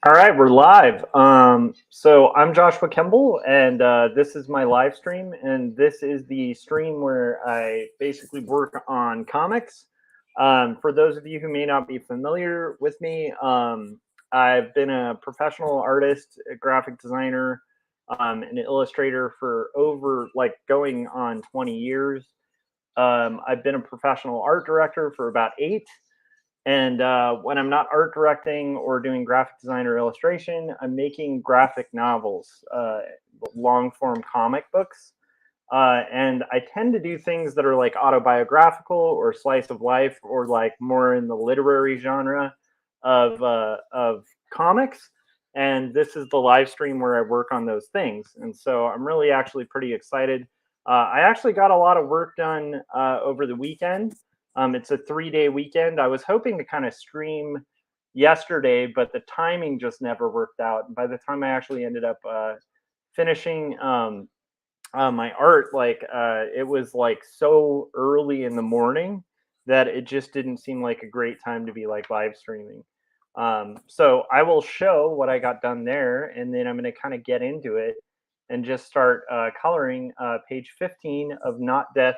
All right, we're live. So I'm Joshua Kemble, and this is my live stream. And this is the stream where I basically work on comics. For those of you who may not be familiar with me, I've been a professional artist, a graphic designer, an illustrator for over going on 20 years. I've been a professional art director for about 8. And when I'm not art directing or doing graphic design or illustration, I'm making graphic novels, long form comic books. And I tend to do things that are like autobiographical or slice of life or like more in the literary genre of comics. And this is the live stream where I work on those things. And so I'm really actually pretty excited. I actually got a lot of work done over the weekend. It's a 3-day weekend. I was hoping to kind of stream yesterday, but the timing just never worked out. And by the time I actually ended up finishing my art, it was like so early in the morning that it just didn't seem like a great time to be like live streaming. So I will show what I got done there, and then I'm going to kind of get into it and just start coloring page 15 of Not Death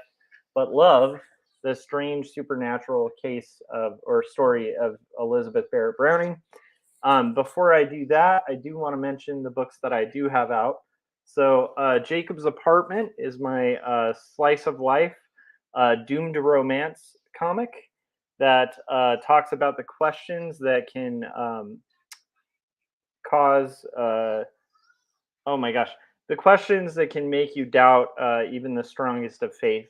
But Love, the strange supernatural case of or story of Elizabeth Barrett Browning. Before I do that, I do want to mention the books that I do have out. So, Jacob's Apartment is my slice of life, doomed romance comic that talks about the questions that can cause, oh my gosh, the questions that can make you doubt even the strongest of faith.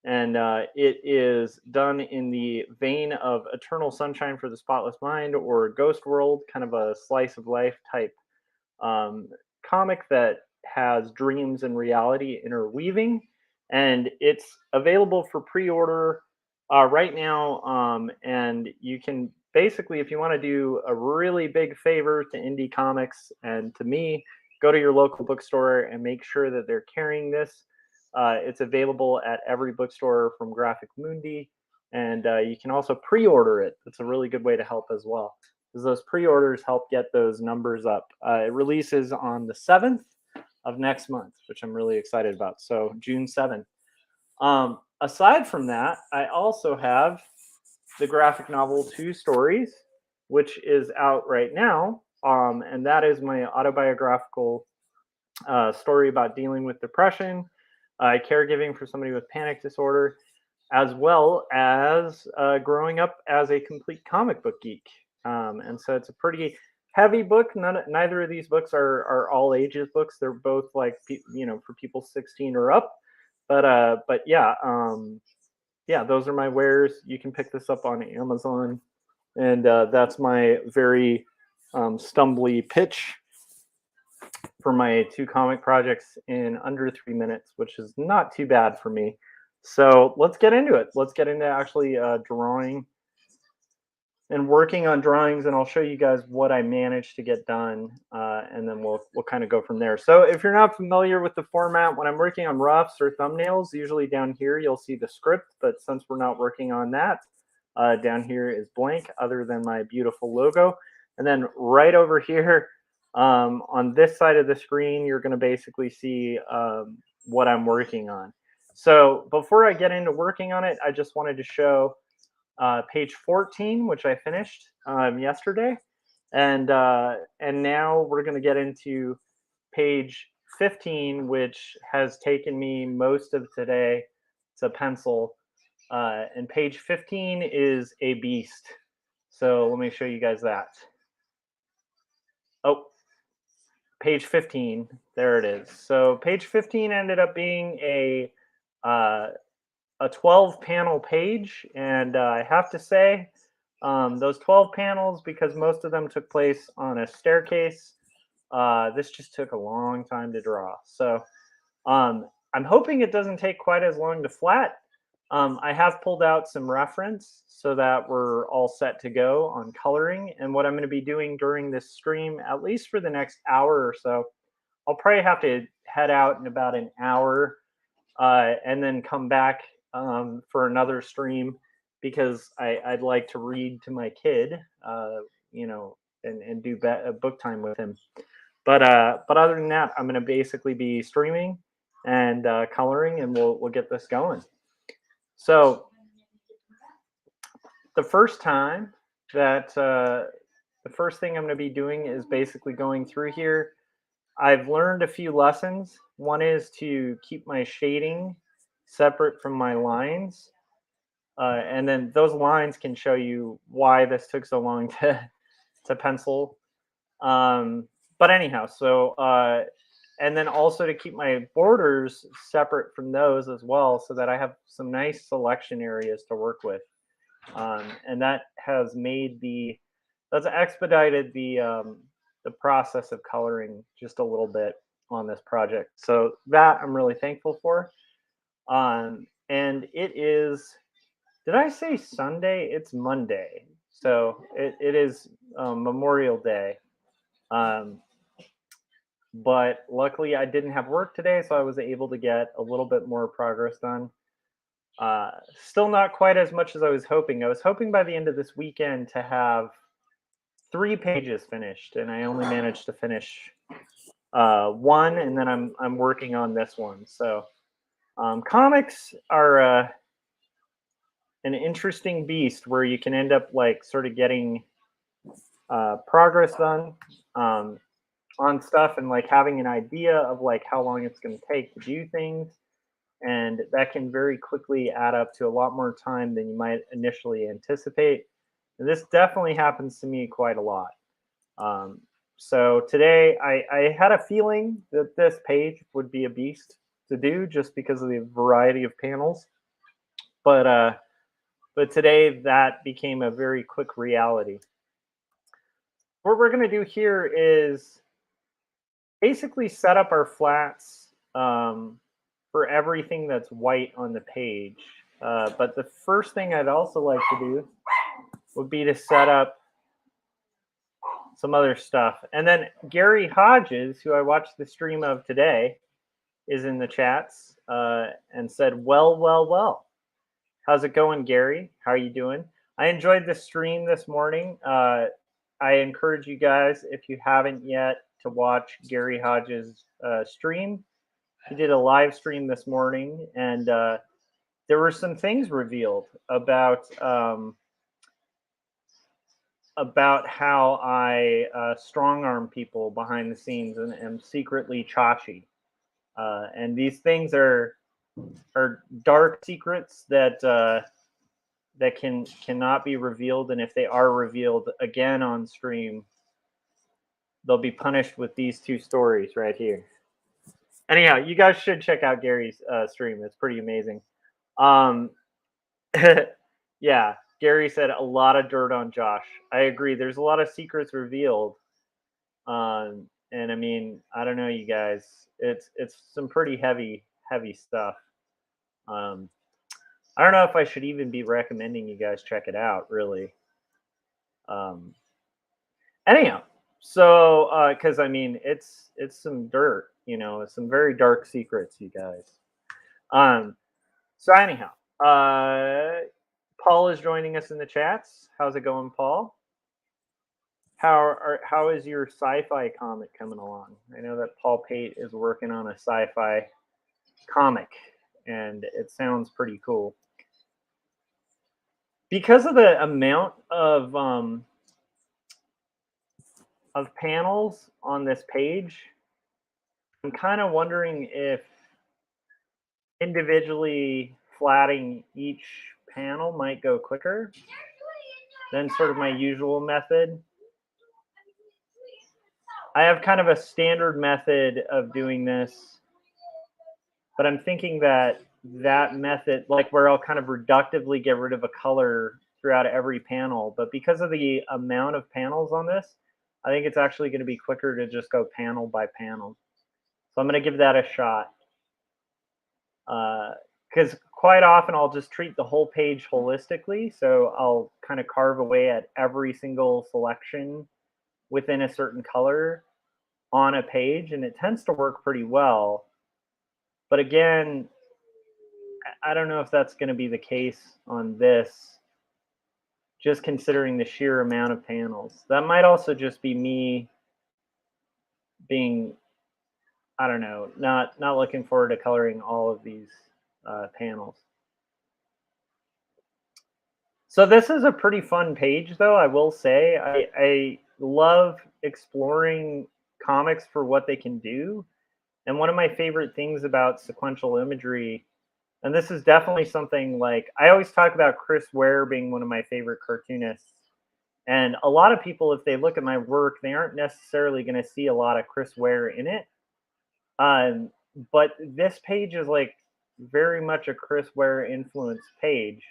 And it is done in the vein of Eternal Sunshine for the Spotless Mind or Ghost World, kind of a slice of life type um, comic that has dreams and reality interweaving. And it's available for pre order right now. And you can basically, if you want to do a really big favor to indie comics and to me, go to your local bookstore and make sure that they're carrying this. It's available at every bookstore from Graphic Mundi, and you can also pre-order it. That's a really good way to help as well, because those pre-orders help get those numbers up. It releases on the 7th of next month, which I'm really excited about. So June 7th. Aside from that, I also have the graphic novel Two Stories, which is out right now, and that is my autobiographical story about dealing with depression, caregiving for somebody with panic disorder, as well as growing up as a complete comic book geek. And so it's a pretty heavy book. Neither of these books are all ages books. They're both like for people 16 or up. But yeah, yeah, those are my wares. You can pick this up on Amazon, and that's my very stumbly pitch for my 2 comic projects in under 3 minutes, which is not too bad for me. So let's get into it. Let's get into actually drawing and working on drawings, and I'll show you guys what I managed to get done, and then we'll kind of go from there. So if you're not familiar with the format, when I'm working on roughs or thumbnails, usually down here you'll see the script, but since we're not working on that, down here is blank other than my beautiful logo. And then right over here on this side of the screen, you're going to basically see what I'm working on. So before I get into working on it, I just wanted to show page 14, which I finished yesterday, and now we're going to get into page 15, which has taken me most of today to pencil. And page 15 is a beast. So let me show you guys that. Oh, page 15. There it is. So page 15 ended up being a 12 panel page, and I have to say those 12 panels, because most of them took place on a staircase, this just took a long time to draw. So I'm hoping it doesn't take quite as long to flat. I have pulled out some reference so that we're all set to go on coloring, and what I'm going to be doing during this stream, at least for the next hour or so, I'll probably have to head out in about an hour and then come back for another stream, because I'd like to read to my kid, and do book time with him. But other than that, I'm gonna basically be streaming and coloring, and we'll get this going. So the first time that the first thing I'm going to be doing is basically going through here. I've learned a few lessons. One is to keep my shading separate from my lines. And then those lines can show you why this took so long to pencil. But anyhow, so and then also to keep my borders separate from those as well, so that I have some nice selection areas to work with. And that has made that's expedited the process of coloring just a little bit on this project. So that I'm really thankful for. And it is, did I say Sunday? It's Monday. So it is Memorial Day. But luckily I didn't have work today, so I was able to get a little bit more progress done. Still not quite as much as I was hoping. I was hoping by the end of this weekend to have 3 pages finished, and I only managed to finish one, and then I'm working on this one. So comics are an interesting beast where you can end up like sort of getting progress done on stuff, and like having an idea of like how long it's going to take to do things, and that can very quickly add up to a lot more time than you might initially anticipate. And this definitely happens to me quite a lot. So today I had a feeling that this page would be a beast to do just because of the variety of panels. But today that became a very quick reality. What we're going to do here is basically set up our flats for everything that's white on the page. But the first thing I'd also like to do would be to set up some other stuff. And then Gary Hodges, who I watched the stream of today, is in the chats and said, well. How's it going, Gary? How are you doing? I enjoyed the stream this morning. I encourage you guys, if you haven't yet, to watch Gary Hodges' stream. He did a live stream this morning, and there were some things revealed about how I strong arm people behind the scenes and am secretly Chachi. And these things are dark secrets that cannot be revealed, and if they are revealed again on stream, they'll be punished with these 2 stories right here. Anyhow, you guys should check out Gary's stream. It's pretty amazing. Yeah, Gary said a lot of dirt on Josh. I agree. There's a lot of secrets revealed. And I mean, I don't know, you guys. It's some pretty heavy stuff. I don't know if I should even be recommending you guys check it out, really. Anyhow, so because I mean, it's some dirt, it's some very dark secrets, you guys. So anyhow, Paul is joining us in the chats. How's it going, Paul? How is your sci-fi comic coming along? I know that Paul Pate is working on a sci-fi comic, and it sounds pretty cool. Because of the amount of panels on this page, I'm kind of wondering if individually flatting each panel might go quicker than sort of my usual method. I have kind of a standard method of doing this, but I'm thinking that method, like where I'll kind of reductively get rid of a color throughout every panel, but because of the amount of panels on this, I think it's actually going to be quicker to just go panel by panel. So I'm going to give that a shot. Because quite often I'll just treat the whole page holistically. So I'll kind of carve away at every single selection within a certain color on a page, and it tends to work pretty well. But again, I don't know if that's going to be the case on this, just considering the sheer amount of panels. That might also just be me being, I don't know, not looking forward to coloring all of these panels. So this is a pretty fun page, though. I will say I love exploring comics for what they can do. And one of my favorite things about sequential imagery, and this is definitely something like I always talk about Chris Ware being one of my favorite cartoonists. And a lot of people, if they look at my work, they aren't necessarily going to see a lot of Chris Ware in it. Um, but this page is like very much a Chris Ware influenced page,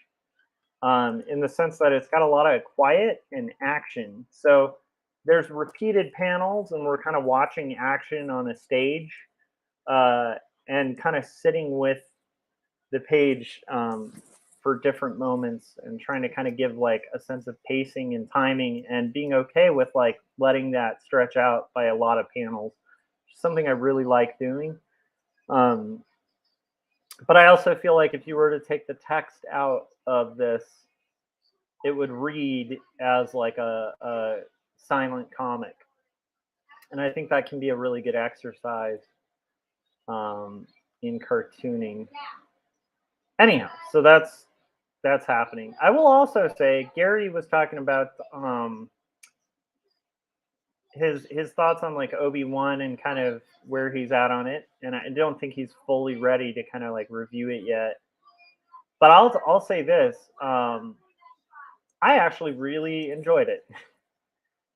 in the sense that it's got a lot of quiet and action. So there's repeated panels, and we're kind of watching action on a stage, uh, and kind of sitting with the page, for different moments and trying to kind of give like a sense of pacing and timing and being okay with like letting that stretch out by a lot of panels. Something I really like doing. Um, but I also feel like if you were to take the text out of this, it would read as like a silent comic. And I think that can be a really good exercise, um, in cartooning. Anyhow, so that's happening. I will also say Gary was talking about, his thoughts on like Obi-Wan and kind of where he's at on it, and I don't think he's fully ready to kind of like review it yet. But I'll say this: I actually really enjoyed it.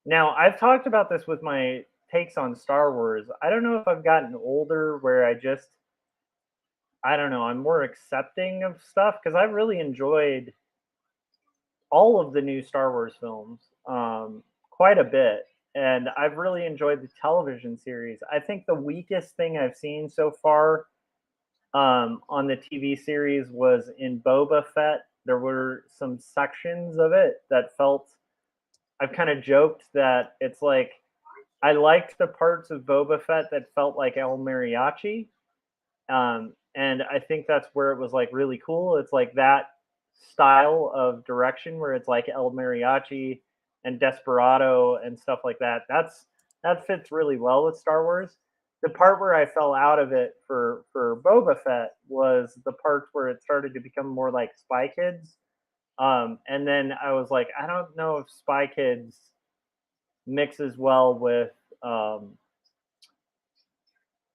Now I've talked about this with my takes on Star Wars. I don't know if I've gotten older where I don't know, I'm more accepting of stuff because I really enjoyed all of the new Star Wars films, quite a bit. And I've really enjoyed the television series. I think the weakest thing I've seen so far, on the TV series was in Boba Fett. There were some sections of it that felt, I've kind of joked that it's like I liked the parts of Boba Fett that felt like El Mariachi, and I think that's where it was like really cool. It's like that style of direction where it's like El Mariachi and Desperado and stuff like that. That fits really well with Star Wars. The part where I fell out of it for Boba Fett was the parts where it started to become more like Spy Kids. And then I was like, I don't know if Spy Kids mixes well um,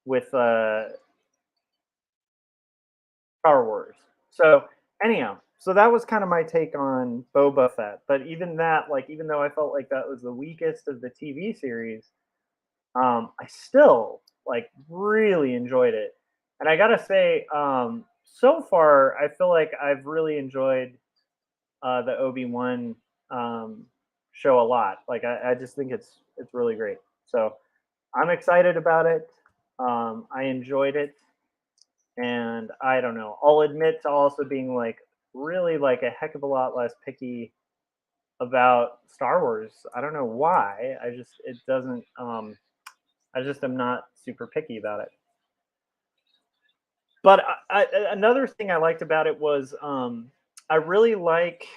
with Star Wars. So anyhow, so that was kind of my take on Boba Fett. But even that, like, even though I felt like that was the weakest of the TV series, I still like really enjoyed it. And I gotta say, so far, I feel like I've really enjoyed, the Obi-Wan, show a lot. Like, I just think it's really great. So I'm excited about it. I enjoyed it, and I don't know. I'll admit to also being like really like a heck of a lot less picky about Star Wars. I don't know why. I just it doesn't. I just am not super picky about it. But another thing I liked about it was, I really like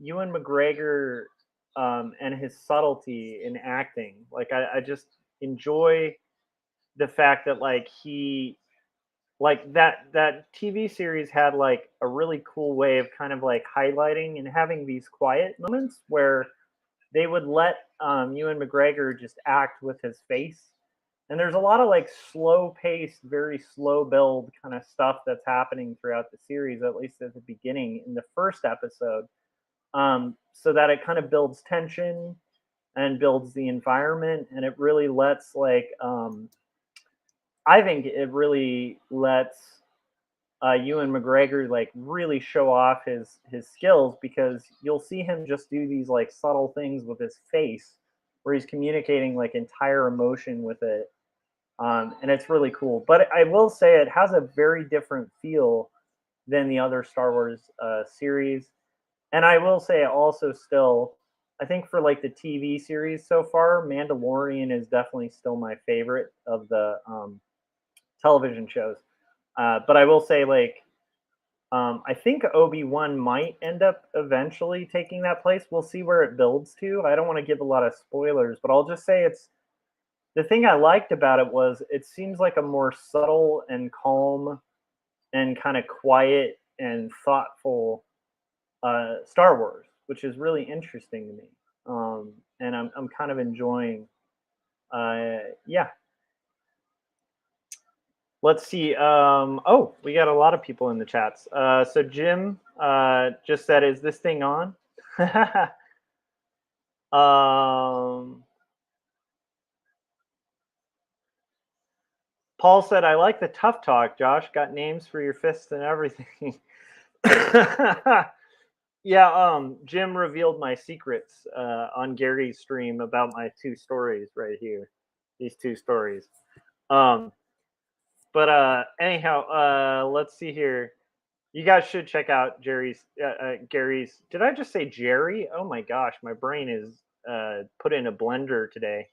Ewan McGregor, and his subtlety in acting. Like I just enjoy the fact that like that TV series had like a really cool way of kind of like highlighting and having these quiet moments where they would let, Ewan McGregor just act with his face. And there's a lot of like slow paced, very slow build kind of stuff that's happening throughout the series, at least at the beginning in the first episode, so that it kind of builds tension and builds the environment, and it really lets like, I think it really lets, Ewan McGregor like really show off his skills because you'll see him just do these like subtle things with his face where he's communicating like entire emotion with it, and it's really cool. But I will say it has a very different feel than the other Star Wars, series, and I will say also still, I think for like the TV series so far, Mandalorian is definitely still my favorite of the, television shows. But I will say, like, I think Obi-Wan might end up eventually taking that place. We'll see where it builds to. I don't want to give a lot of spoilers, but I'll just say it's the thing I liked about it was it seems like a more subtle and calm and kind of quiet and thoughtful Star Wars, which is really interesting to me. And I'm kind of enjoying. Yeah, let's see. Oh, we got a lot of people in the chats. So Jim just said, "Is this thing on?" um, Paul said, "I like the tough talk. Josh got names for your fists and everything." Yeah, Jim revealed my secrets on Gary's stream about my two stories right here. These two stories. Um, but anyhow, let's see here. You guys should check out Gary's. Did I just say Jerry? Oh my gosh, my brain is put in a blender today.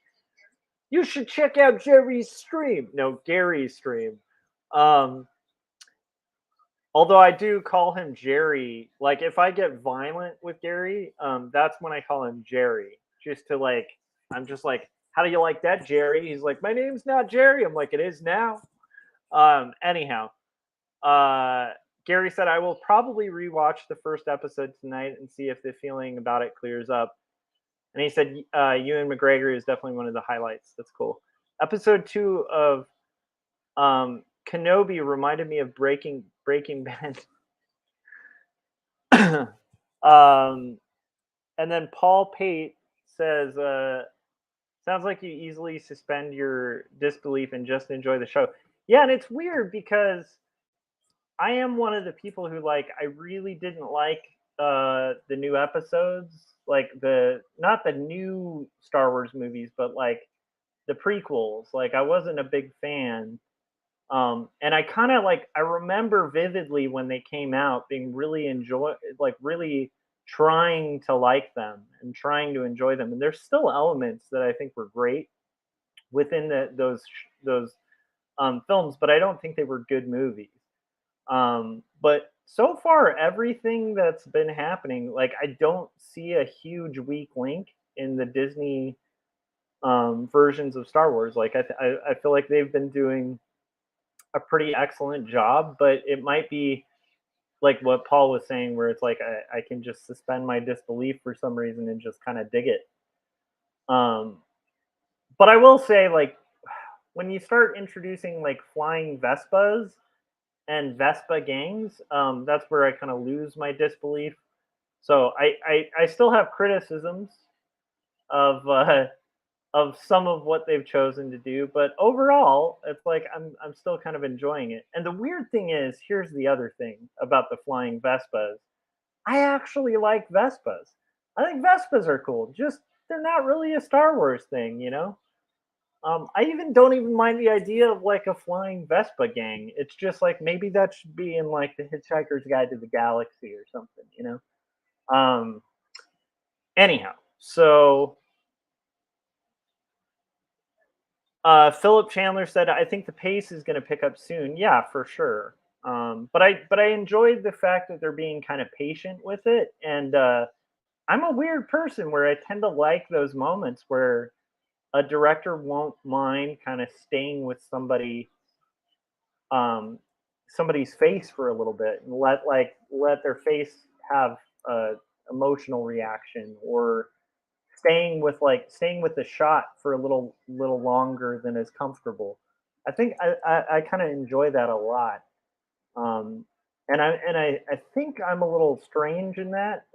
You should check out Jerry's stream. No, Gary's stream. Um, Although I do call him Jerry. Like if I get violent with Gary, that's when I call him Jerry. Just to like, I'm just like, how do you like that, Jerry? He's like, my name's not Jerry. I'm like, it is now. Anyhow, uh, Gary said I will probably rewatch the first episode tonight and see if the feeling about it clears up. And he said, Ewan McGregor is definitely one of the highlights. That's cool. Episode 2 of Kenobi reminded me of Breaking Bad. um, and then Paul Pate says, sounds like you easily suspend your disbelief and just enjoy the show. Yeah, and it's weird because I am one of the people who like I really didn't like the new episodes, like the not the new Star Wars movies, but like the prequels. Like I wasn't a big fan. And I kind of like I remember vividly when they came out being really really trying to like them and trying to enjoy them. And there's still elements that I think were great within those films, but I don't think they were good movies. But so far, everything that's been happening, like I don't see a huge weak link in the Disney versions of Star Wars. Like I feel like they've been doing a pretty excellent job, but it might be like what Paul was saying, where it's like I can just suspend my disbelief for some reason and just kind of dig it. Um, but I will say, like, when you start introducing like flying Vespas and Vespa gangs, that's where I kind of lose my disbelief. So I still have criticisms of some of what they've chosen to do, but overall, it's like I'm still kind of enjoying it. And the weird thing is, here's the other thing about the flying Vespas. I actually like Vespas. I think Vespas are cool. Just they're not really a Star Wars thing, you know. I even don't even mind the idea of like a flying Vespa gang. It's just like maybe that should be in like the Hitchhiker's Guide to the Galaxy or something, you know. Anyhow, so Philip Chandler said, "I think the pace is going to pick up soon." Yeah, for sure. But I enjoyed the fact that they're being kind of patient with it, and I'm a weird person where I tend to like those moments where a director won't mind kind of staying with um, somebody's face for a little bit and let their face have a emotional reaction or staying with the shot for a little longer than is comfortable. I think I kind of enjoy that a lot. Um, and I think I'm a little strange in that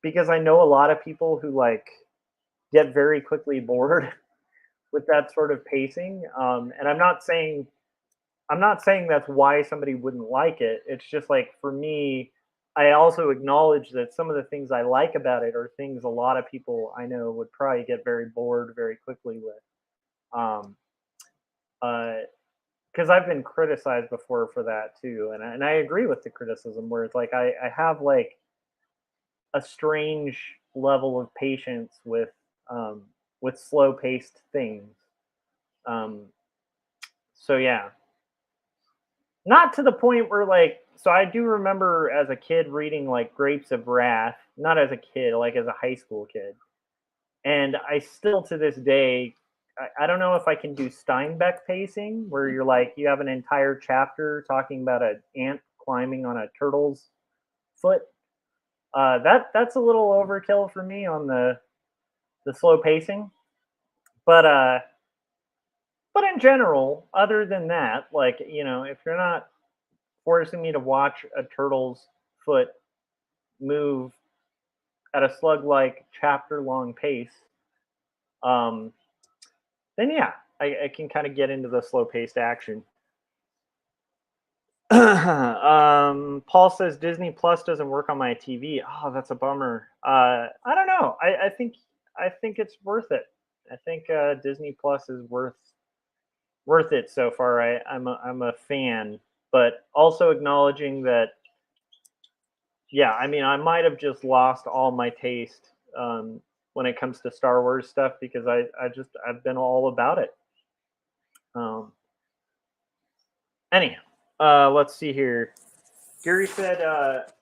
because I know a lot of people who like get very quickly bored with that sort of pacing. And I'm not saying that's why somebody wouldn't like it. It's just like for me, I also acknowledge that some of the things I like about it are things a lot of people I know would probably get very bored very quickly with. Um, because I've been criticized before for that too, and I agree with the criticism where it's like I have like a strange level of patience um, with slow paced things. Um, so yeah, not to the point where like so I do remember as a kid reading like Grapes of Wrath, not as a kid, like as a high school kid. And I still to this day, I don't know if I can do Steinbeck pacing, where you're like you have an entire chapter talking about an ant climbing on a turtle's foot. That's a little overkill for me on the slow pacing. But but in general, other than that, like if you're not forcing me to watch a turtle's foot move at a slug-like chapter-long pace, um, then yeah, I can kind of get into the slow-paced action. Paul says Disney Plus doesn't work on my TV. Oh, that's a bummer. I don't know. I think it's worth it. I think Disney Plus is worth it so far. I'm a fan, but also acknowledging that yeah, I mean, I might have just lost all my taste when it comes to Star Wars stuff because I've been all about it. Um, anyhow, let's see here. Gary said,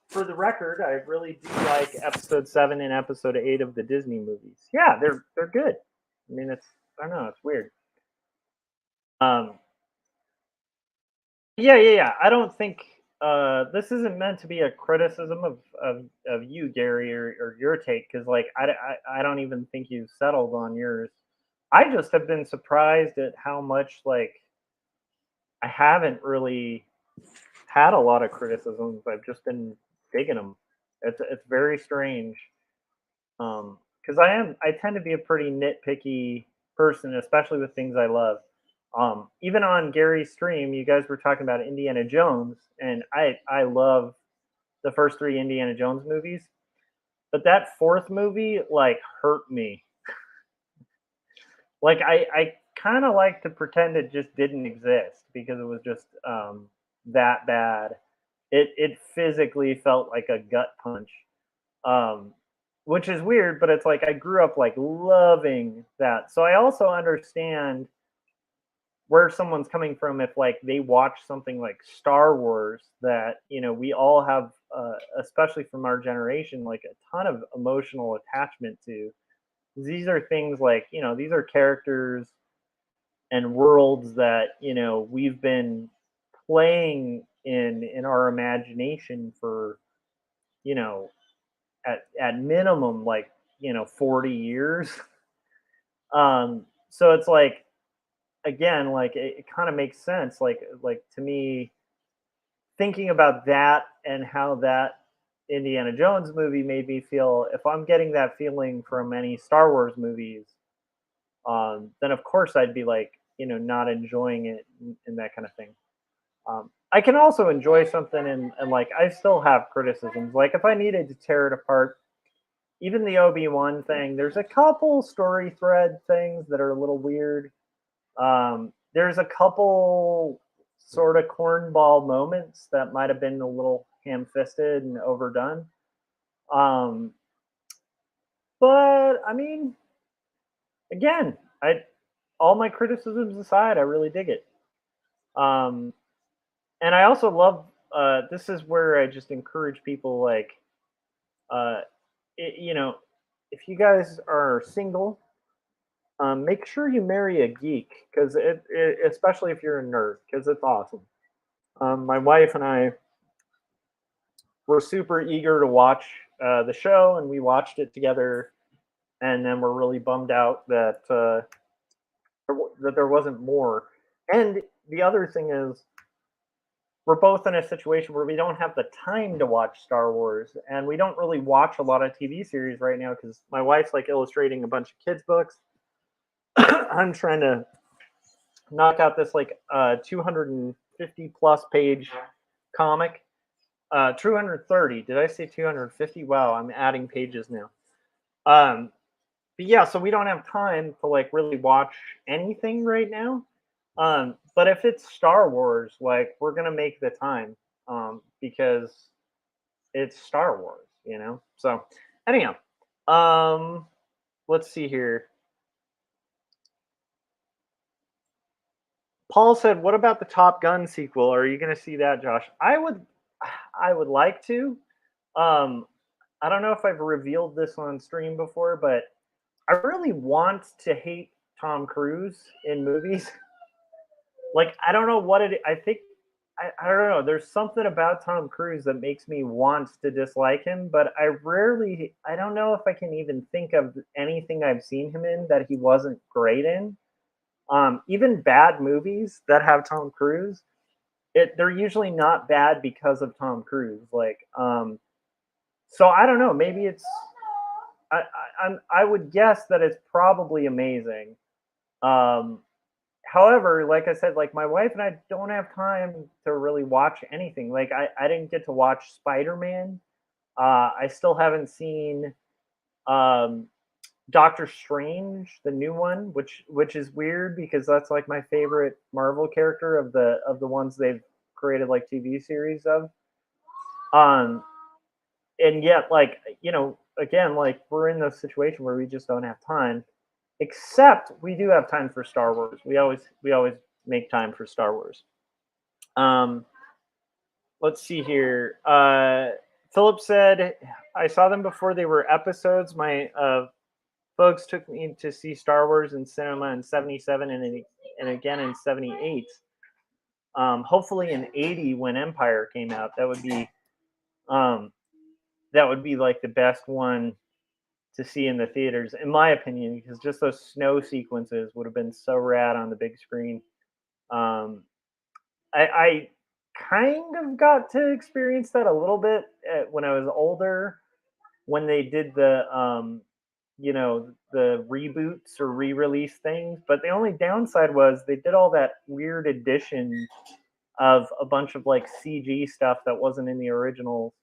for the record, I really do like Episode 7 and Episode 8 of the Disney movies. Yeah, they're good. I mean, I don't know, it's weird. Um, yeah. I don't think this isn't meant to be a criticism of you, Gary, or your take, because like I don't even think you've settled on yours. I just have been surprised at how much like I haven't really had a lot of criticisms. I've just been digging them. It's very strange. Because I tend to be a pretty nitpicky person, especially with things I love. Even on Gary's stream, you guys were talking about Indiana Jones, and I love the first three Indiana Jones movies, but that fourth movie like hurt me. Like I kind of like to pretend it just didn't exist because it was just that bad. It physically felt like a gut punch. Um, which is weird, but it's like I grew up like loving that. So I also understand where someone's coming from if like they watch something like Star Wars that we all have, especially from our generation, like a ton of emotional attachment to. These are things like these are characters and worlds that we've been playing in our imagination for you know at minimum like 40 years. So it's like again like it kind of makes sense like to me thinking about that and how that Indiana Jones movie made me feel. If I'm getting that feeling from any Star Wars movies, then of course I'd be like not enjoying it and that kind of thing. I can also enjoy something and like I still have criticisms. Like if I needed to tear it apart, even the Obi-Wan thing, there's a couple story thread things that are a little weird. There's a couple sort of cornball moments that might have been a little ham-fisted and overdone. Um, but I mean, again, I all my criticisms aside, I really dig it. Um, and I also love. This is where I just encourage people like, uh, it, you know, if you guys are single, make sure you marry a geek because especially if you're a nerd, because it's awesome. My wife and I were super eager to watch the show, and we watched it together. And then we're really bummed out that that there wasn't more. And the other thing is, we're both in a situation where we don't have the time to watch Star Wars, and we don't really watch a lot of TV series right now because my wife's like illustrating a bunch of kids' books. I'm trying to knock out this like 250 plus page comic. 230. Did I say 250? Wow, I'm adding pages now. But yeah, so we don't have time to like really watch anything right now. But if it's Star Wars, like we're gonna make the time because it's Star Wars. So anyhow, um, let's see here. Paul said, "What about the Top Gun sequel? Are you going to see that, Josh?" I would like to. Um, I don't know if I've revealed this on stream before, but I really want to hate Tom Cruise in movies. Like, I don't know what it. I think I don't know. There's something about Tom Cruise that makes me want to dislike him, but I don't know if I can even think of anything I've seen him in that he wasn't great in. Even bad movies that have Tom Cruise, they're usually not bad because of Tom Cruise. So I don't know. Maybe it's I would guess that it's probably amazing. Um, However, like I said, like my wife and I don't have time to really watch anything. Like I didn't get to watch Spider-Man. I still haven't seen um, Doctor Strange, the new one, which is weird because that's like my favorite Marvel character of the ones they've created like TV series of. Um, and yet, like again, like we're in this situation where we just don't have time. Except we do have time for Star Wars. We always make time for Star Wars. Um, let's see here. Philip said, "I saw them before they were episodes. My folks took me to see Star Wars in cinema in '77 and again in '78. Hopefully in '80 when Empire came out. Um, that would be like the best one to see in the theaters, in my opinion, because just those snow sequences would have been so rad on the big screen. Um, I kind of got to experience that a little bit when I was older, when they did the reboots or re-release things. But the only downside was they did all that weird addition of a bunch of like CG stuff that wasn't in the original.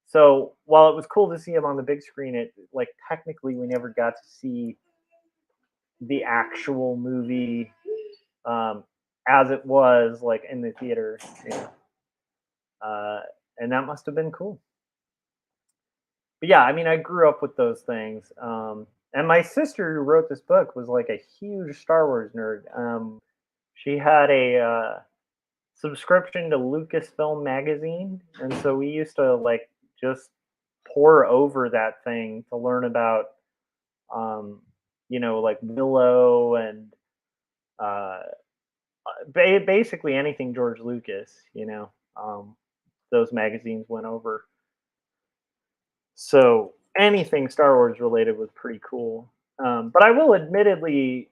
So while it was cool to see him on the big screen, it like technically we never got to see the actual movie um, as it was like in the theater. Yeah. Uh, and that must have been cool. But yeah, I mean, I grew up with those things. And my sister who wrote this book was like a huge Star Wars nerd. She had a subscription to Lucasfilm magazine, and so we used to like just pour over that thing to learn about, um, like Willow and uh, basically anything George Lucas. Those magazines went over. So anything Star Wars related was pretty cool. But I will admittedly,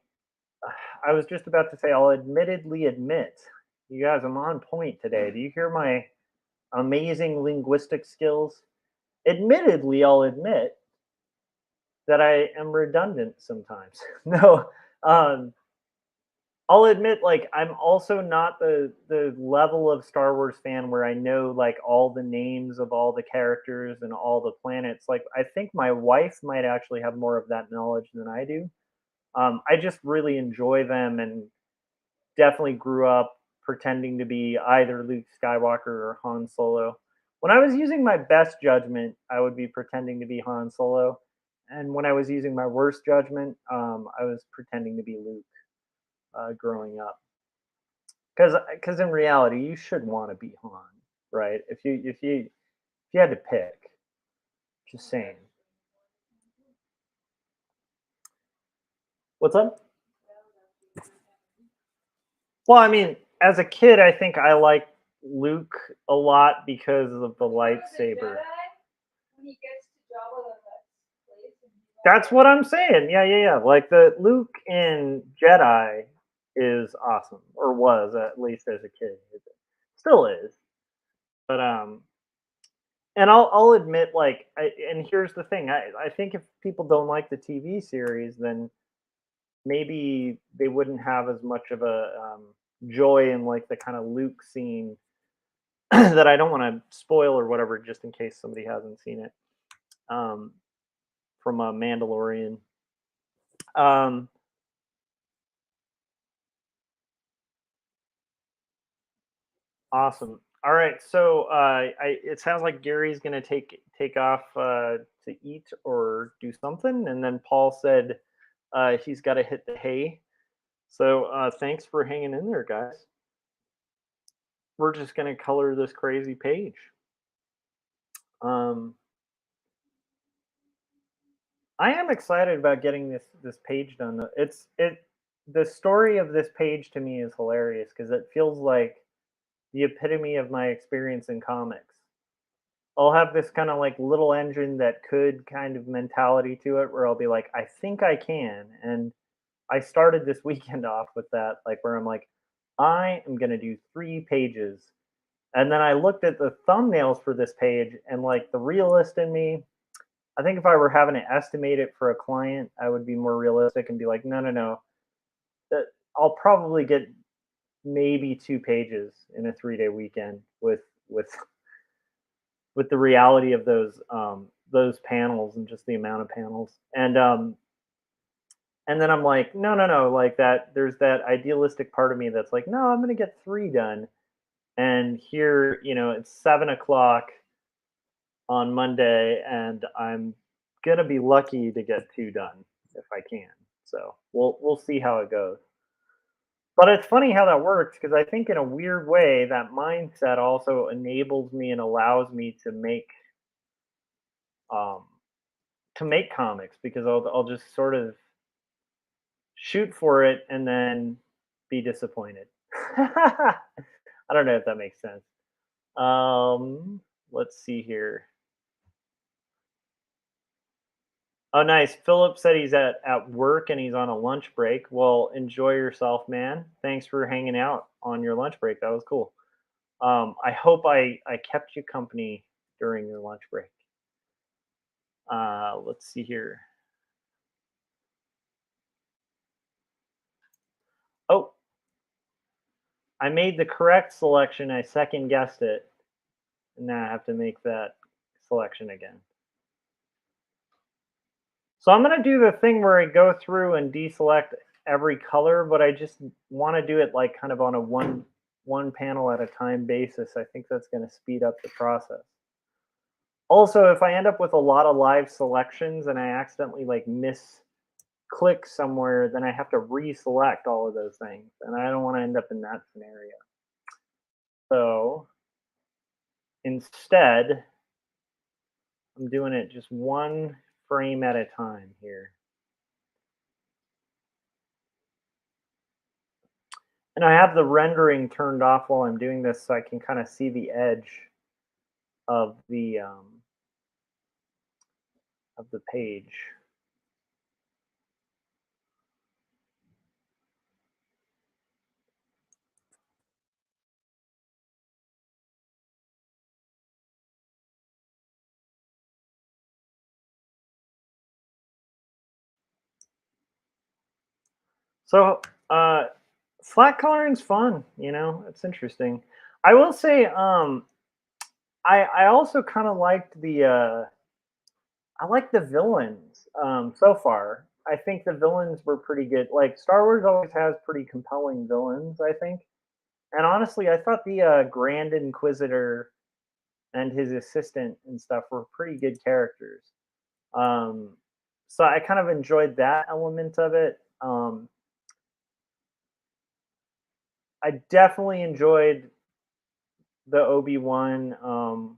I was just about to say, I'll admittedly admit, you guys, I'm on point today. Do you hear my amazing linguistic skills? Admittedly, I'll admit that I am redundant sometimes. No, um, I'll admit, like, I'm also not the level of Star Wars fan where I know like all the names of all the characters and all the planets. Like, I think my wife might actually have more of that knowledge than I do. I just really enjoy them and definitely grew up pretending to be either Luke Skywalker or Han Solo. When I was using my best judgment, I would be pretending to be Han Solo, and when I was using my worst judgment, I was pretending to be Luke growing up. Because in reality, you should want to be Han, right? If you had to pick, just saying. What's up? Well, I mean, as a kid, I think I liked Luke a lot because of the lightsaber. That's what I'm saying. Yeah, yeah, yeah. Like the Luke in Jedi is awesome, or was at least as a kid. It still is. But and I'll admit, like, and here's the thing. I think if people don't like the TV series, then maybe they wouldn't have as much of a joy in like the kind of Luke scene that I don't want to spoil or whatever, just in case somebody hasn't seen it. Um, from a Mandalorian. Um, Awesome. All right, so it sounds like Gary's gonna take off to eat or do something, and then Paul said he's got to hit the hay. So thanks for hanging in there, guys. We're just gonna color this crazy page. Um, I am excited about getting this page done. The story of this page to me is hilarious because it feels like the epitome of my experience in comics. I'll have this kind of like little engine that could kind of mentality to it where I'll be like, I think I can. And I started this weekend off with that, like where I'm like, I am gonna do 3 pages. And then I looked at the thumbnails for this page and like the realist in me, I think if I were having to estimate it for a client, I would be more realistic and be like, no, no, no. I'll probably get maybe 2 pages in a 3-day weekend with with the reality of those panels and just the amount of panels. And then I'm like, no, no, no, like that. There's that idealistic part of me that's like, no, I'm gonna get 3 done. And here, it's 7 o'clock on Monday, and I'm gonna be lucky to get 2 done if I can. So we'll see how it goes. But it's funny how that works because I think in a weird way that mindset also enables me and allows me um, to make comics because I'll just sort of shoot for it and then be disappointed. I don't know if that makes sense. Um, let's see here. Oh, nice. Philip said he's at work and he's on a lunch break. Well, enjoy yourself, man. Thanks for hanging out on your lunch break. That was cool. I hope I kept you company during your lunch break. Let's see here. Oh, I made the correct selection. I second guessed it, and now I have to make that selection again. So I'm gonna do the thing where I go through and deselect every color, but I just want to do it like kind of on a one panel at a time basis. I think that's going to speed up the process. Also, if I end up with a lot of live selections and I accidentally like miss click somewhere, then I have to reselect all of those things, and I don't want to end up in that scenario. So instead, I'm doing it just one frame at a time here. And I have the rendering turned off while I'm doing this so I can kind of see the edge of the page. So flat coloring's fun, it's interesting. I will say I also kind of liked the I like the villains so far. I think the villains were pretty good. Like Star Wars always has pretty compelling villains, I think. And honestly, I thought the Grand Inquisitor and his assistant and stuff were pretty good characters. Um, so I kind of enjoyed that element of it. I definitely enjoyed the Obi-Wan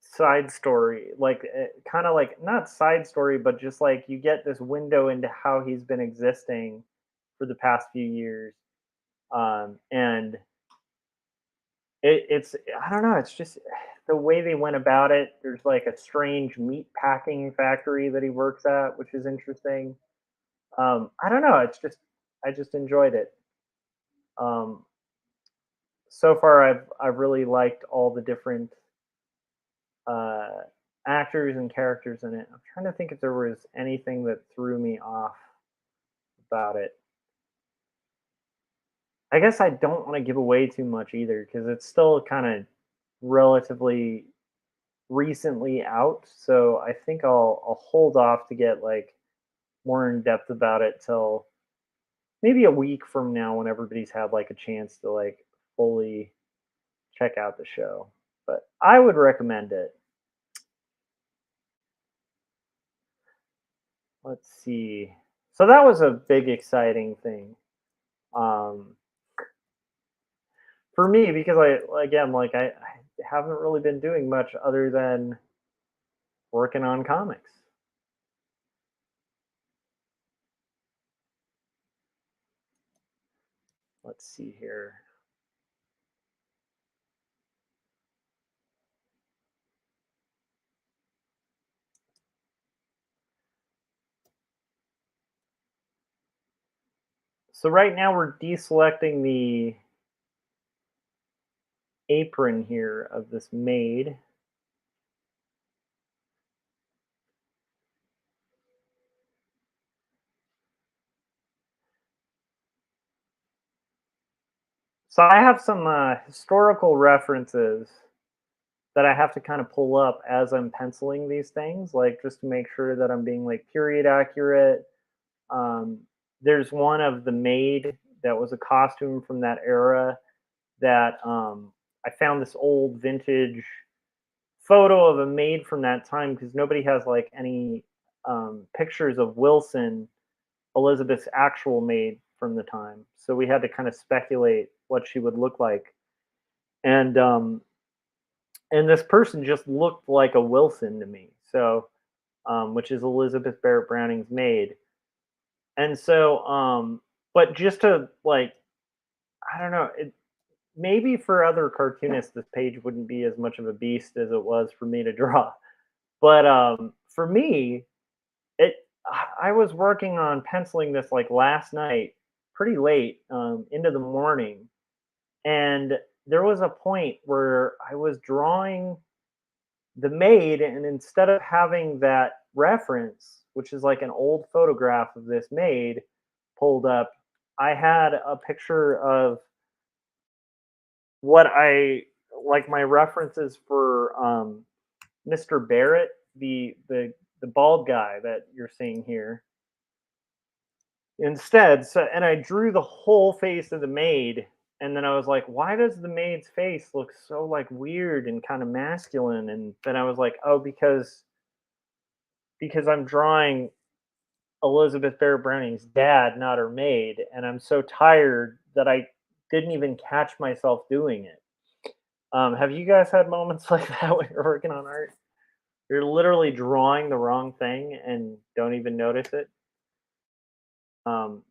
side story, like kind of like not side story, but just like you get this window into how he's been existing for the past few years. And it's I don't know, it's just the way they went about it. There's like a strange meat packing factory that he works at, which is interesting. I don't know. It's just I just enjoyed it. Um, so far, I've really liked all the different uh, actors and characters in it. I'm trying to think if there was anything that threw me off about it. I guess I don't want to give away too much either because it's still kind of relatively recently out. So I think I'll hold off to get like more in depth about it till maybe a week from now when everybody's had like a chance to like fully check out the show. But I would recommend it. Let's see. So that was a big exciting thing. Um, for me because I again like haven't really been doing much other than working on comics. Let's see here. So right now we're deselecting the apron here of this maid. So I have some historical references that I have to kind of pull up as I'm penciling these things, like just to make sure that I'm being like period accurate. Um, there's one of the maid that was a costume from that era that I found this old vintage photo of a maid from that time because nobody has like any pictures of Wilson, Elizabeth's actual maid from the time. So we had to kind of speculate what she would look like. And this person just looked like a Wilson to me. So which is Elizabeth Barrett Browning's maid. And so but just to like I don't know, maybe for other cartoonists this page wouldn't be as much of a beast as it was for me to draw. But for me, it I was working on penciling this like last night, pretty late into the morning, and there was a point where I was drawing the maid, and instead of having that reference, which is like an old photograph of this maid pulled up, I had a picture of what I like my references for Mr. Barrett, the bald guy that you're seeing here. Instead, so and I drew the whole face of the maid, and then I was like, why does the maid's face look so like weird and kind of masculine? And then I was like, oh, because I'm drawing Elizabeth Barrett Browning's dad, not her maid, and I'm so tired that I didn't even catch myself doing it. Have you guys had moments like that when you're working on art? You're literally drawing the wrong thing and don't even notice it.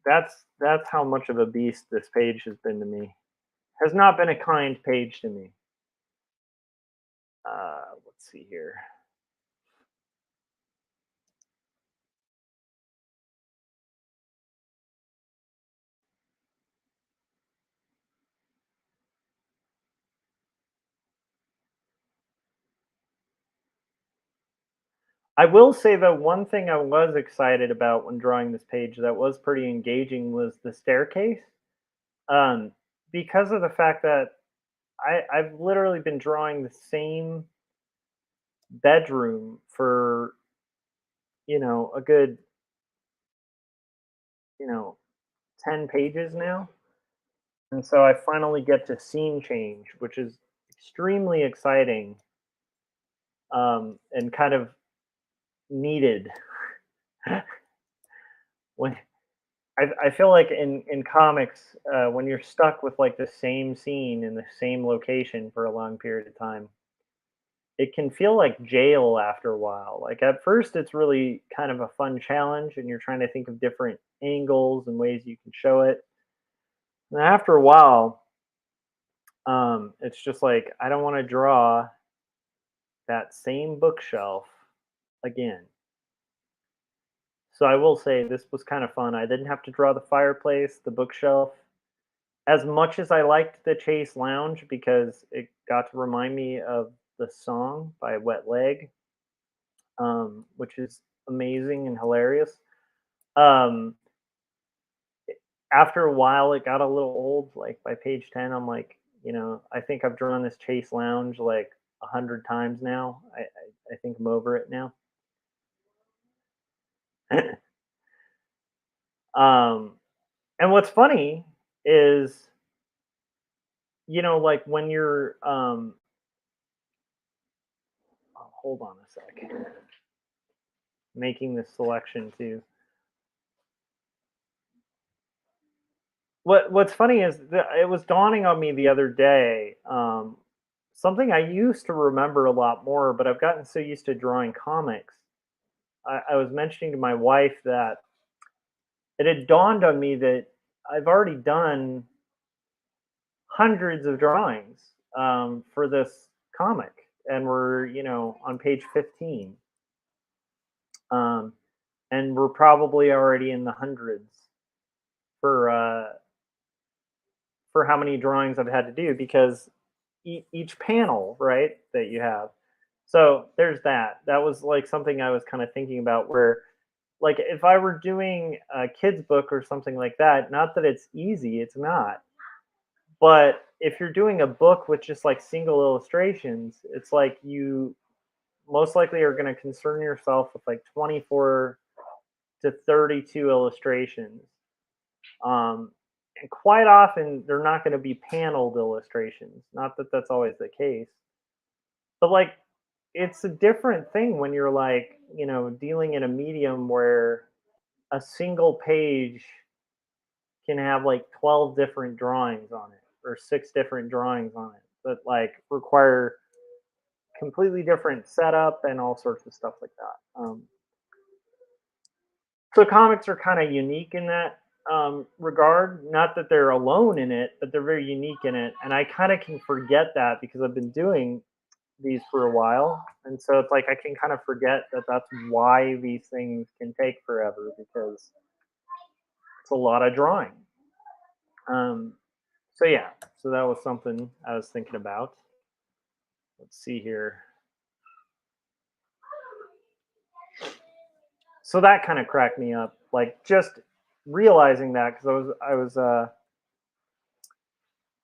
That's how much of a beast this page has been to me. Has not been a kind page to me. Let's see here. I will say though, one thing I was excited about when drawing this page that was pretty engaging was the staircase. Um, because of the fact that I've literally been drawing the same bedroom for a good you know 10 pages now, and so I finally get to scene change, which is extremely exciting and kind of needed. when I feel like in comics, when you're stuck with like the same scene in the same location for a long period of time, it can feel like jail after a while. Like at first, it's really kind of a fun challenge, and you're trying to think of different angles and ways you can show it. And after a while, it's just like I don't want to draw that same bookshelf again. So I will say this was kind of fun. I didn't have to draw the fireplace, the bookshelf. As much as I liked the Chase Lounge because it got to remind me of the song by Wet Leg, which is amazing and hilarious. Um, After a while, it got a little old. Like by page 10, I'm like, I think I've drawn this Chase Lounge like 100 times now. I think I'm over it now. um, and what's funny is, like when you're, oh, hold on a sec, making this selection too. What's funny is that it was dawning on me the other day. something I used to remember a lot more, but I've gotten so used to drawing comics. I was mentioning to my wife that it had dawned on me that I've already done hundreds of drawings for this comic, and we're on page 15, um, and we're probably already in the hundreds for how many drawings I've had to do because each panel, right, that you have. So there's that. That was like something I was kind of thinking about where like if I were doing a kids book or something like that, not that it's easy, it's not. But if you're doing a book with just like single illustrations, it's like you most likely are going to concern yourself with like 24 to 32 illustrations. Um, and quite often they're not going to be paneled illustrations. Not that that's always the case, but like it's a different thing when you're like, dealing in a medium where a single page can have like 12 different drawings on it or six different drawings on it that like require completely different setup and all sorts of stuff like that. So comics are kind of unique in that regard. Not that they're alone in it, but they're very unique in it. And I kind of can forget that because I've been doing these for a while, and so it's like I can kind of forget that that's why these things can take forever because it's a lot of drawing. Um, so yeah, so that was something I was thinking about. Let's see here. So that kind of cracked me up, like just realizing that because I was a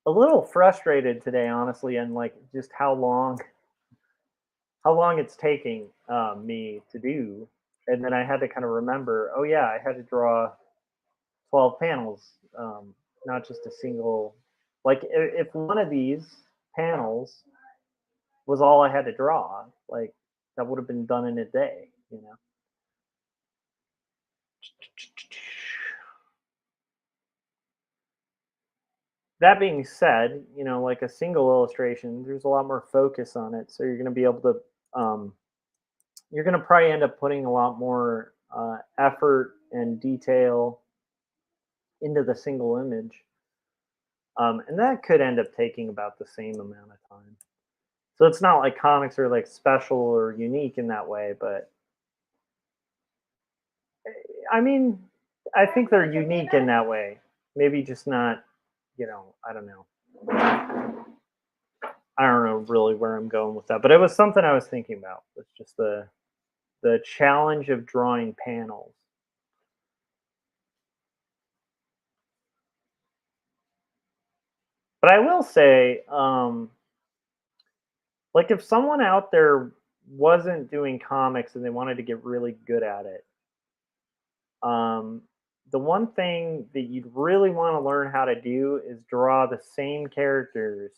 little frustrated today, honestly, and like just how long it's taking me to do, and then I had to kind of remember, oh yeah, I had to draw 12 panels, not just a single. Like if one of these panels was all I had to draw, like that would have been done in a day. That being said, like a single illustration, there's a lot more focus on it, so you're going to be able to, you're going to probably end up putting a lot more effort and detail into the single image, and that could end up taking about the same amount of time. So it's not like comics are like special or unique in that way, but I mean, I think they're unique in that way. Maybe just not, I don't know. I don't know really where I'm going with that, but it was something I was thinking about. Was just the challenge of drawing panels. But I will say, like if someone out there wasn't doing comics and they wanted to get really good at it, um, the one thing that you'd really want to learn how to do is draw the same characters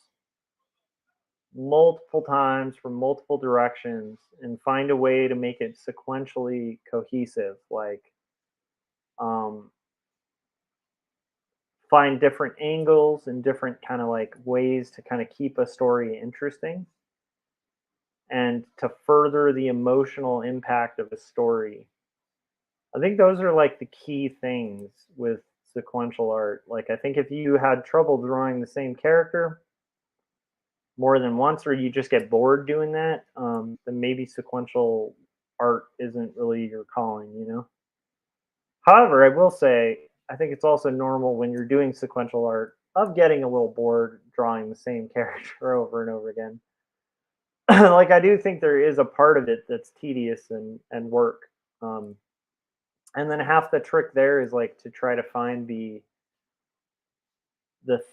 multiple times from multiple directions and find a way to make it sequentially cohesive. Like, um, find different angles and different kind of like ways to kind of keep a story interesting and to further the emotional impact of a story. I think those are like the key things with sequential art. Like I think if you had trouble drawing the same character more than once, or you just get bored doing that, then maybe sequential art isn't really your calling. However, I will say I think it's also normal when you're doing sequential art of getting a little bored drawing the same character over and over again. Like I do think there is a part of it that's tedious and work. Um, and then half the trick there is like to try to find the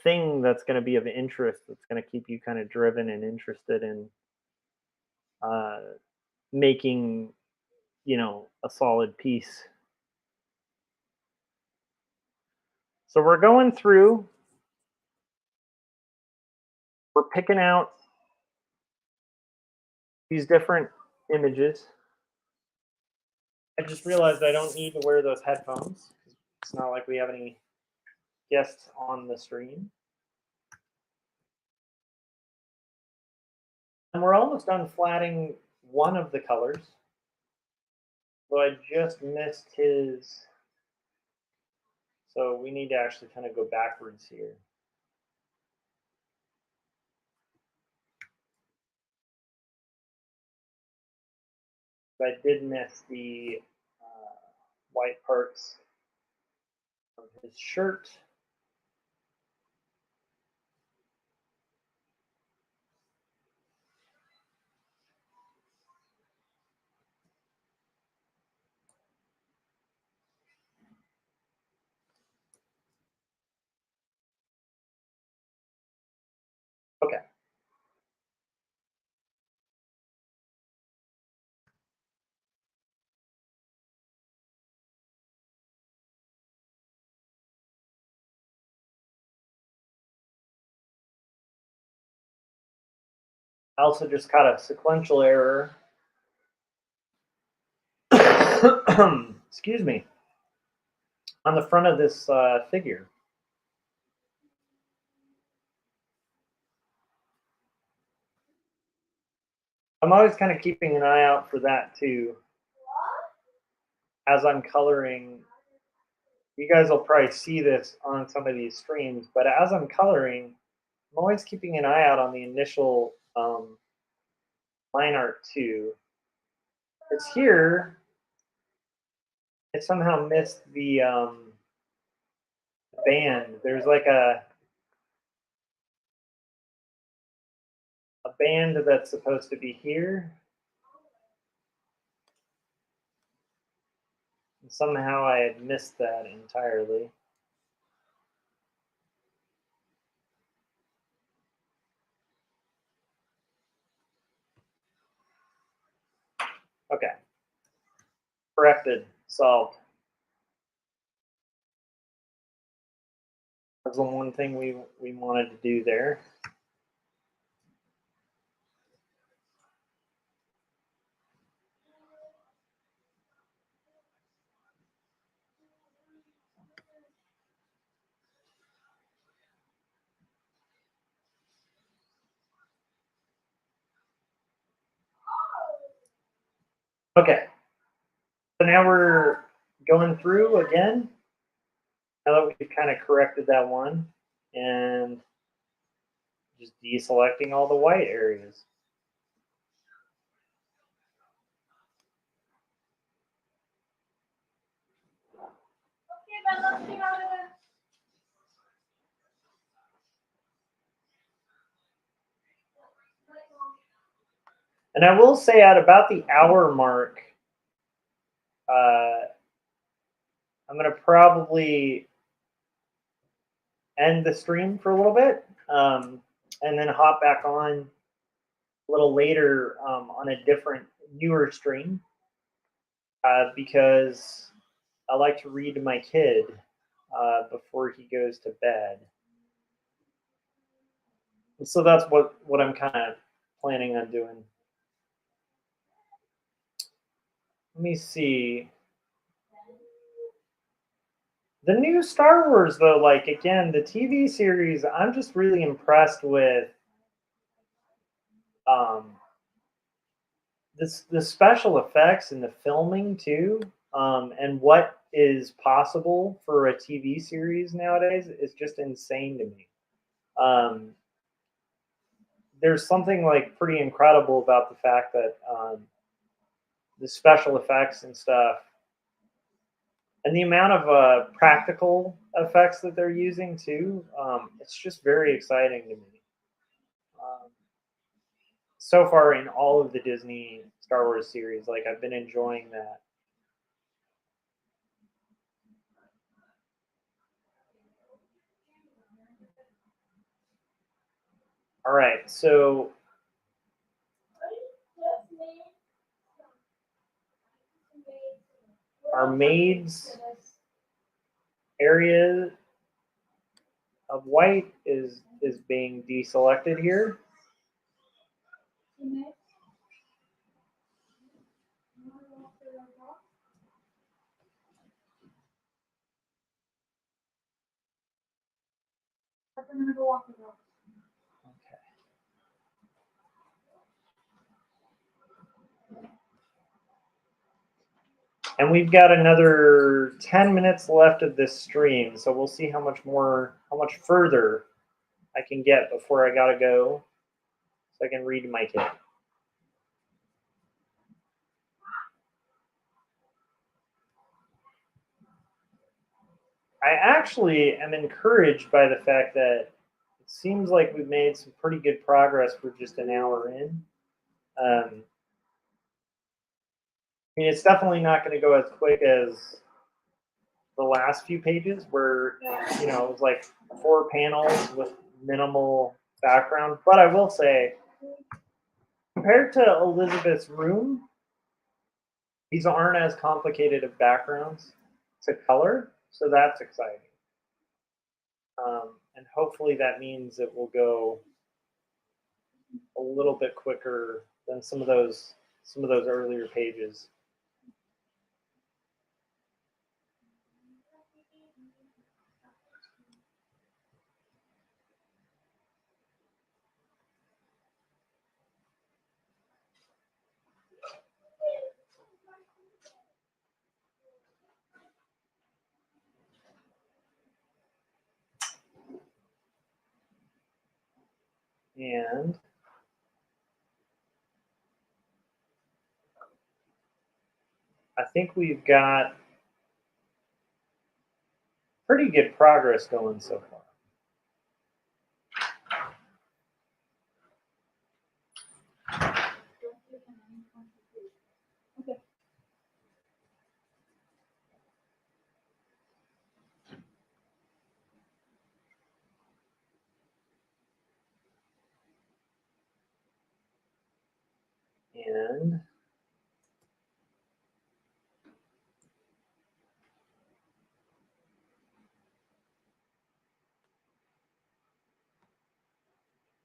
thing that's going to be of interest that's going to keep you kind of driven and interested in uh, making a solid piece. So we're going through, we're picking out these different images. I just realized I don't need to wear those headphones. It's not like we have any guests on the stream. And we're almost done flatting one of the colors. So I just missed his. So we need to actually kind of go backwards here. I did miss the white parts of his shirt. Okay. I also just caught a sequential error. Excuse me. On the front of this figure. I'm always kind of keeping an eye out for that too. As I'm coloring, you guys will probably see this on some of these streams, but as I'm coloring, I'm always keeping an eye out on the initial line art too. It's here. It somehow missed the band. There's like a band that's supposed to be here. And somehow I had missed that entirely. Okay. Corrected. Solved. That's the one thing we wanted to do there. Okay. So now we're going through again. Now that we've kind of corrected that one and just deselecting all the white areas. And I will say at about the hour mark, I'm going to probably end the stream for a little bit and then hop back on a little later on a different, newer stream because I like to read to my kid before he goes to bed. And so that's what I'm kind of planning on doing. Let me see. The new Star Wars, though, like again, the TV series, I'm just really impressed with the special effects and the filming too, and what is possible for a TV series nowadays is just insane to me. There's something like pretty incredible about the fact that the special effects and stuff and the amount of practical effects that they're using too, it's just very exciting to me. So far in all of the Disney Star Wars series, like I've been enjoying that. All right, so our maids area of white is being deselected here. Okay. And we've got another 10 minutes left of this stream, so we'll see how much further I can get before I gotta go, so I can read my kid. I actually am encouraged by the fact that it seems like we've made some pretty good progress for just an hour in. I mean, it's definitely not going to go as quick as the last few pages where, you know, it was like 4 panels with minimal background. But I will say, compared to Elizabeth's room, these aren't as complicated of backgrounds to color, so that's exciting. And hopefully that means it will go a little bit quicker than some of those earlier pages. And I think we've got pretty good progress going so far. And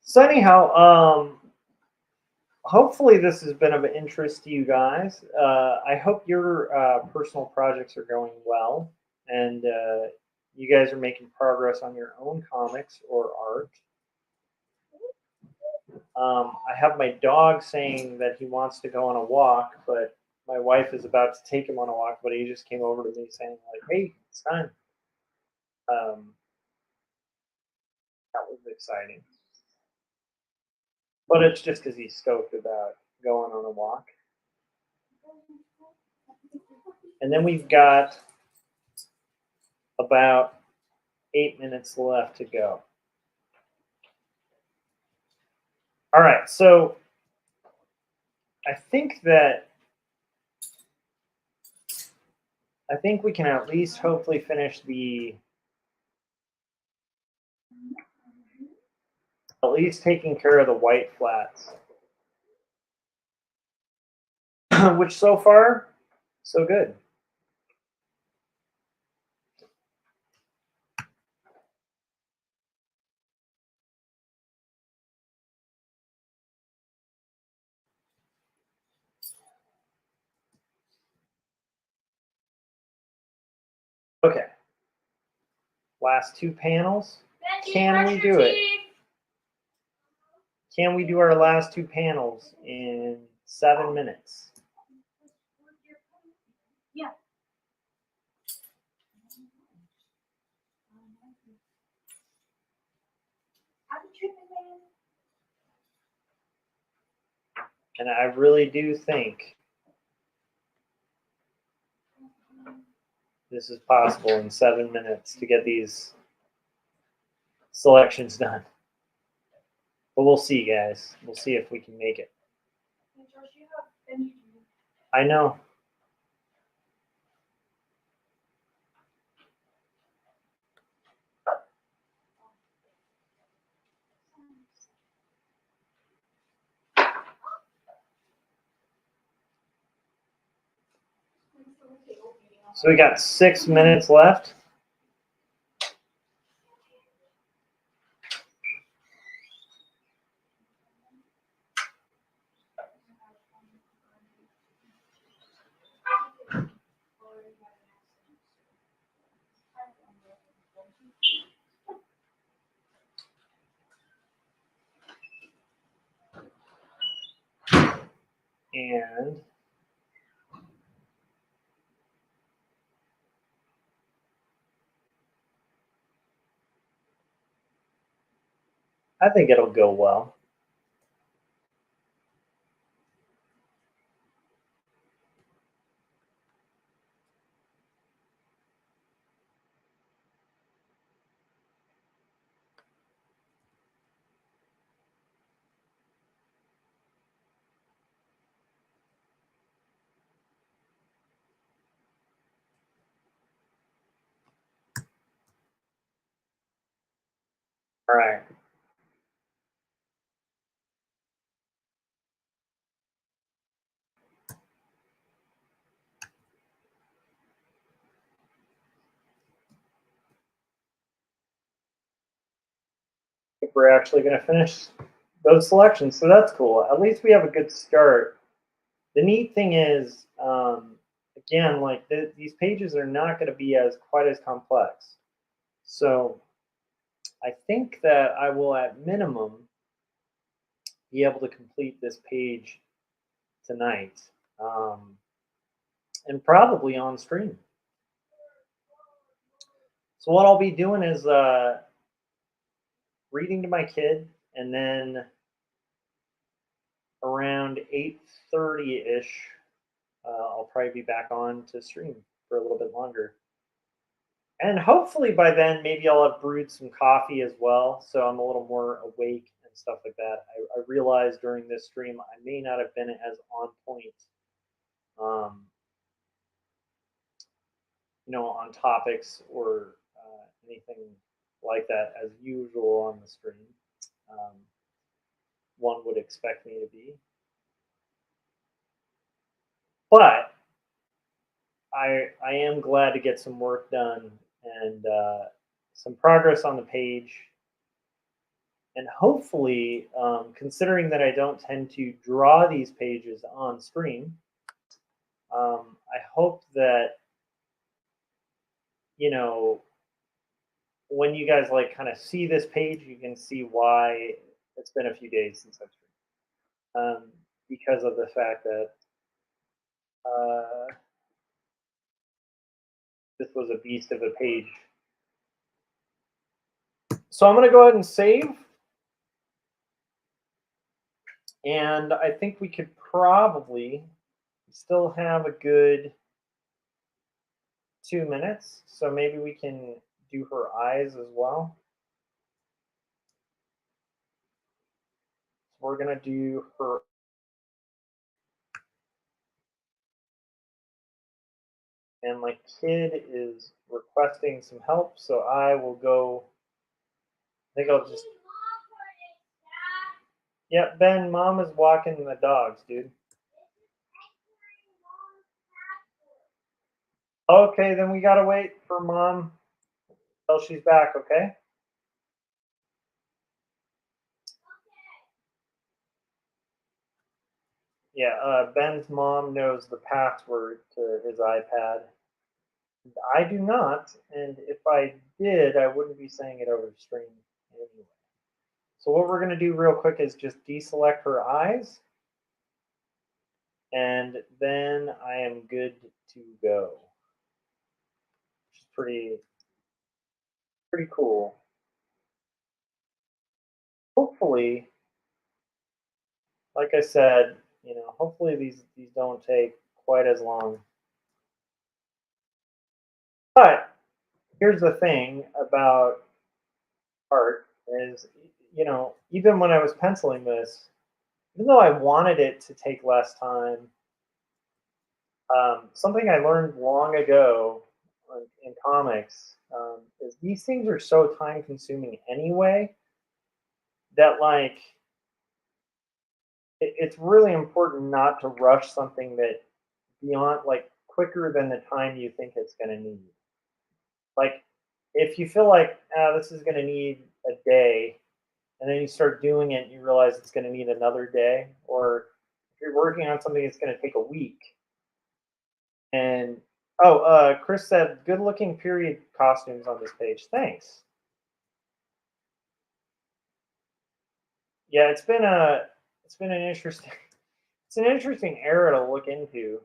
so anyhow, hopefully this has been of interest to you guys. I hope your personal projects are going well, and you guys are making progress on your own comics or art. I have my dog saying that he wants to go on a walk, but my wife is about to take him on a walk, but he just came over to me saying, like, hey, it's time. That was exciting. But it's just because he's stoked about going on a walk. And then we've got about 8 minutes left to go. All right, so I think we can at least hopefully finish at least taking care of the white flats. Which so far, so good. Okay. Last 2 panels. Can we do it? Can we do our last 2 panels in 7 minutes? Yeah. And I really do think this is possible in 7 minutes to get these selections done. But we'll see, guys. We'll see if we can make it. I know. So we got 6 minutes left. And I think it'll go well. All right. If we're actually going to finish those selections, so that's cool. At least we have a good start. The neat thing is, again, like these pages are not going to be as quite as complex. So I think that I will, at minimum, be able to complete this page tonight, and probably on stream. So what I'll be doing is reading to my kid, and then around 8:30 ish, I'll probably be back on to stream for a little bit longer. And hopefully by then, maybe I'll have brewed some coffee as well, so I'm a little more awake and stuff like that. I realized during this stream I may not have been as on point, um, on topics or anything like that as usual on the stream. Um, one would expect me to be, but I am glad to get some work done and some progress on the page. And hopefully, considering that I don't tend to draw these pages on stream, I hope that, you know, when you guys like kind of see this page, you can see why it's been a few days since I've streamed. Because of the fact that uh, this was a beast of a page. So I'm going to go ahead and save. And I think we could probably still have a good 2 minutes. So maybe we can do her eyes as well. We're going to do her. And my kid is requesting some help. So I will go. I think I'll just. Yeah, Ben, mom is walking the dogs, dude. Okay, then we got to wait for mom till she's back, okay? Yeah, Ben's mom knows the password to his iPad. I do not, and if I did, I wouldn't be saying it over the stream anyway. So what we're going to do real quick is just deselect her eyes, and then I am good to go. Which is pretty cool. Hopefully, like I said, hopefully these don't take quite as long. But here's the thing about art is, even when I was penciling this, even though I wanted it to take less time, something I learned long ago in comics is these things are so time consuming anyway that like it's really important not to rush something that beyond like quicker than the time you think it's going to need. Like if you feel like this is going to need a day, and then you start doing it and you realize it's going to need another day, or if you're working on something that's going to take a week. And Chris said good looking period costumes on this page. Thanks. Yeah, it's been an interesting it's an interesting era to look into.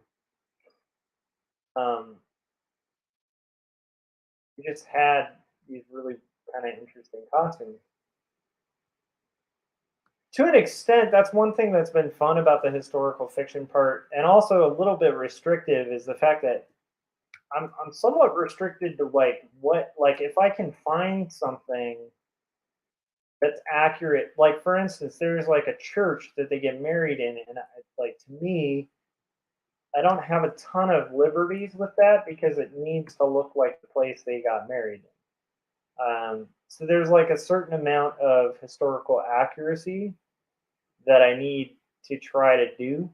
um we just had these really kind of interesting costumes. To an extent, that's one thing that's been fun about the historical fiction part, and also a little bit restrictive, is the fact that I'm somewhat restricted to like what, like if I can find something that's accurate. Like for instance, there's like a church that they get married in, and like to me, I don't have a ton of liberties with that because it needs to look like the place they got married in. So there's like a certain amount of historical accuracy that I need to try to do.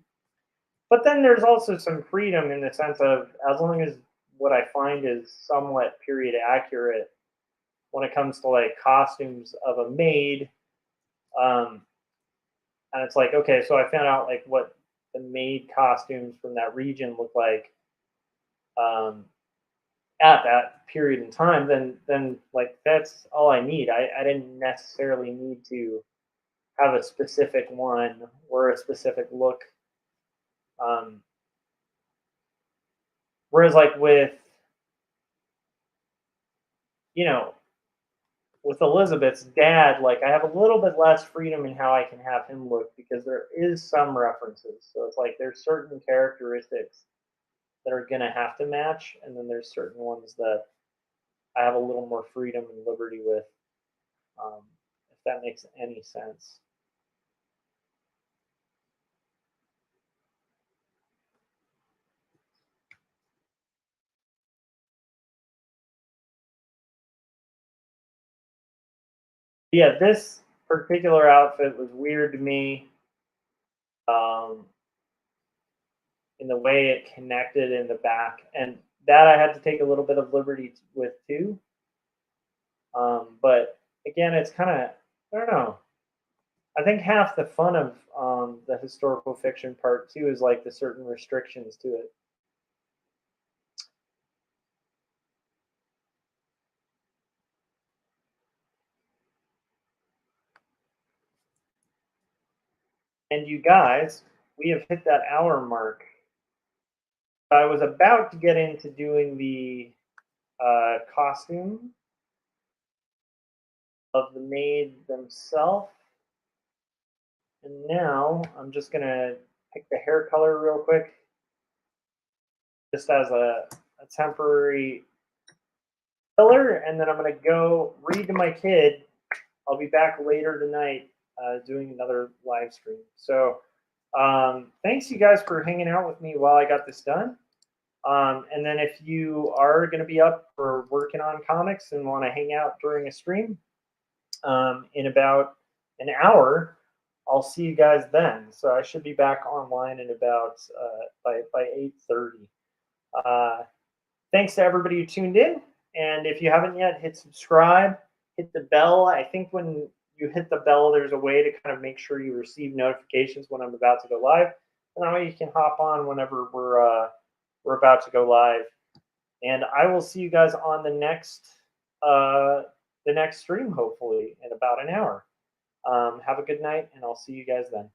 But then there's also some freedom in the sense of as long as what I find is somewhat period accurate when it comes to like costumes of a maid. Um, and it's like, okay, so I found out like what the maid costumes from that region look like um, at that period in time. Then like that's all I need. I didn't necessarily need to have a specific one or a specific look. Um, Whereas like with you know with Elizabeth's dad, like I have a little bit less freedom in how I can have him look because there is some references. So it's like there's certain characteristics that are gonna have to match, and then there's certain ones that I have a little more freedom and liberty with, um, if that makes any sense. Yeah, this particular outfit was weird to me, um, in the way it connected in the back, and that I had to take a little bit of liberty with too. But again, it's kind of I don't know. I think half the fun of the historical fiction part too is like the certain restrictions to it. And you guys, we have hit that hour mark. I was about to get into doing the costume of the maid themselves, and now I'm just gonna pick the hair color real quick, just as a temporary filler, and then I'm gonna go read to my kid. I'll be back later tonight doing another live stream. So thanks you guys for hanging out with me while I got this done. And then if you are going to be up for working on comics and want to hang out during a stream in about an hour, I'll see you guys then. So I should be back online in about by 8:30. Uh, Thanks to everybody who tuned in. And if you haven't yet, hit subscribe, hit the bell. I think when you hit the bell, there's a way to kind of make sure you receive notifications when I'm about to go live. And that way you can hop on whenever we're about to go live. And I will see you guys on uh, the next stream, hopefully in about an hour. Have a good night, and I'll see you guys then.